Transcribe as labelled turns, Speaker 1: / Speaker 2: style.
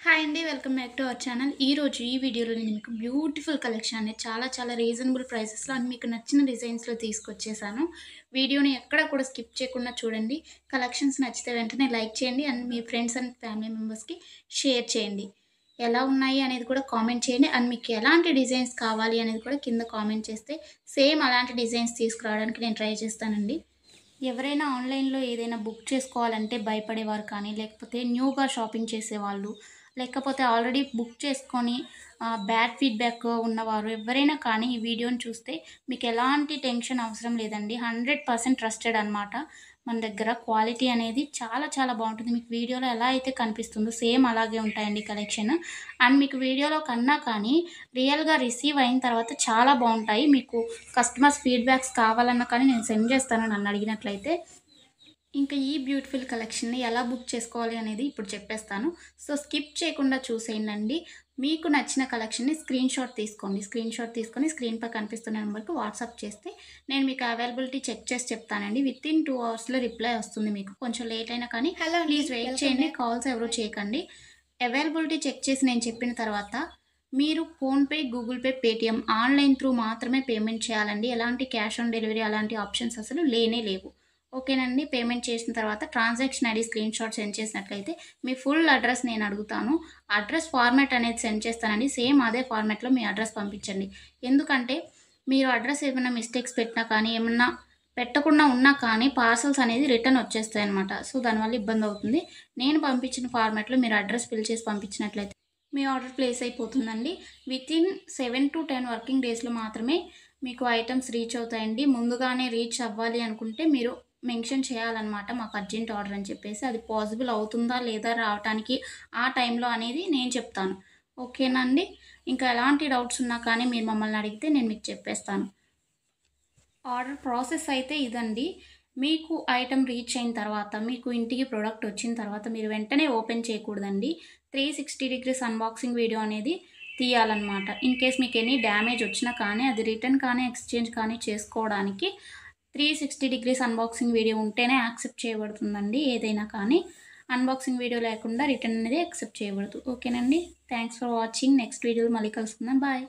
Speaker 1: Hi అండి. Welcome back to our channel. ఈరోజు ఈ వీడియోలో నేను మీకు బ్యూటిఫుల్ కలెక్షన్ అనేది చాలా రీజనబుల్ ప్రైసెస్‌లో అండ్ మీకు నచ్చిన డిజైన్స్‌లో తీసుకొచ్చేసాను. వీడియోని ఎక్కడ కూడా స్కిప్ చేయకుండా చూడండి. కలెక్షన్స్ నచ్చితే వెంటనే లైక్ చేయండి and me friends and family మెంబర్స్‌కి షేర్ చేయండి. ఎలా ఉన్నాయి అనేది కూడా కామెంట్ చేయండి. అండ్ మీకు ఎలాంటి డిజైన్స్ కావాలి అనేది కూడా కింద కామెంట్ చేస్తే సేమ్ అలాంటి డిజైన్స్ తీసుకురావడానికి నేను ట్రై చేస్తానండి. ఎవరైనా ఆన్‌లైన్‌లో ఏదైనా బుక్ చేసుకోవాలంటే భయపడేవారు కానీ, లేకపోతే న్యూగా షాపింగ్ చేసేవాళ్ళు, లేకపోతే ఆల్రెడీ బుక్ చేసుకొని బ్యాడ్ ఫీడ్‌బ్యాక్ ఉన్నవారు ఎవ్వరైనా కానీ ఈ వీడియోని చూస్తే మీకు ఎలాంటి టెన్షన్ అవసరం లేదండి. 100% ట్రస్టెడ్ అనమాట. మన దగ్గర క్వాలిటీ అనేది చాలా బావుంటుంది. మీకు వీడియోలో ఎలా అయితే కనిపిస్తుందో సేమ్ అలాగే ఉంటాయండి కలెక్షన్. అండ్ మీకు వీడియోలో కన్నా కానీ రియల్‌గా రిసీవ్ అయిన తర్వాత చాలా బావుంటాయి. మీకు కస్టమర్స్ ఫీడ్‌బ్యాక్స్ కావాలన్నా కానీ నేను సెండ్ చేస్తాను నన్ను అడిగినట్లయితే. ఇంకా ఈ బ్యూటిఫుల్ కలెక్షన్‌ని ఎలా బుక్ చేసుకోవాలి అనేది ఇప్పుడు చెప్పేస్తాను. సో, స్కిప్ చేయకుండా చూసేయండండి. మీకు నచ్చిన కలెక్షన్‌ని స్క్రీన్‌షాట్ తీసుకోండి. స్క్రీన్‌షాట్ తీసుకొని స్క్రీన్‌పై కనిపిస్తున్న నెంబర్‌కి వాట్సాప్ చేస్తే నేను మీకు అవైలబిలిటీ చెక్ చేసి చెప్తానండి. వితిన్ 2 అవర్స్‌లో రిప్లై వస్తుంది మీకు. కొంచెం లేట్ అయినా కానీ ప్లీజ్ వెయిట్ చేయండి. కాల్స్ ఎవరు చేయకండి. అవైలబిలిటీ చెక్ చేసి నేను చెప్పిన తర్వాత మీరు PhonePe, Google pay, Paytm online through మాత్రమే పేమెంట్ చేయాలండి. ఎలాంటి క్యాష్ ఆన్ డెలివరీ అలాంటి ఆప్షన్స్ అసలు లేనే లేవు. ఓకేనండి. పేమెంట్ చేసిన తర్వాత ట్రాన్సాక్షన్ ఐడీ స్క్రీన్‌షాట్ సెండ్ చేసినట్లయితే మీ ఫుల్ అడ్రస్ నేను అడుగుతాను. అడ్రస్ ఫార్మాట్ అనేది సెండ్ చేస్తానండి. సేమ్ అదే ఫార్మాట్‌లో మీ అడ్రస్ పంపించండి. ఎందుకంటే మీరు అడ్రస్ ఏమైనా మిస్టేక్స్ పెట్టినా కానీ, ఏమన్నా పెట్టకుండా ఉన్నా కానీ పార్సెల్స్ అనేది రిటర్న్ వచ్చేస్తాయన్నమాట. సో, దానివల్ల ఇబ్బందవుతుంది. నేను పంపించిన ఫార్మాట్‌లో మీరు అడ్రస్ ఫిల్ చేసి పంపించినట్లయితే మీ ఆర్డర్ ప్లేస్ అయిపోతుందండి. వితిన్ 7-10 వర్కింగ్ డేస్‌లో మాత్రమే మీకు ఐటెమ్స్ రీచ్ అవుతాయండి. ముందుగానే రీచ్ అవ్వాలి అనుకుంటే మీరు మెన్షన్ చేయాలన్నమాట. మాకు అర్జెంట్ ఆర్డర్ అని చెప్పేసి. అది పాసిబుల్ అవుతుందా లేదా రావటానికి ఆ టైంలో అనేది నేను చెప్తాను. ఓకేనా అండి? ఇంకా ఎలాంటి డౌట్స్ ఉన్నా కానీ మీరు మమ్మల్ని అడిగితే నేను మీకు చెప్పేస్తాను. ఆర్డర్ ప్రాసెస్ అయితే ఇదండి. మీకు ఐటెమ్ రీచ్ అయిన తర్వాత, మీకు ఇంటికి ప్రొడక్ట్ వచ్చిన తర్వాత మీరు వెంటనే ఓపెన్ చేయకూడదండి. 360 డిగ్రీస్ అన్బాక్సింగ్ వీడియో అనేది తీయాలన్నమాట. ఇన్ కేస్ మీకు ఎనీ డ్యామేజ్ వచ్చినా కానీ, అది రిటర్న్ కానీ, ఎక్స్‌చేంజ్ కానీ చేసుకోవడానికి 360 డిగ్రీస్ అన్బాక్సింగ్ వీడియో ఉంటేనే యాక్సెప్ట్ చేయబడుతుందండి ఏదైనా కానీ. అన్బాక్సింగ్ వీడియో లేకుండా రిటర్న్ అనేది యాక్సెప్ట్ చేయబడదు. ఓకేనండి. Thanks for watching. నెక్స్ట్ వీడియోలో మళ్ళీ కలుసుకుందాం. బాయ్.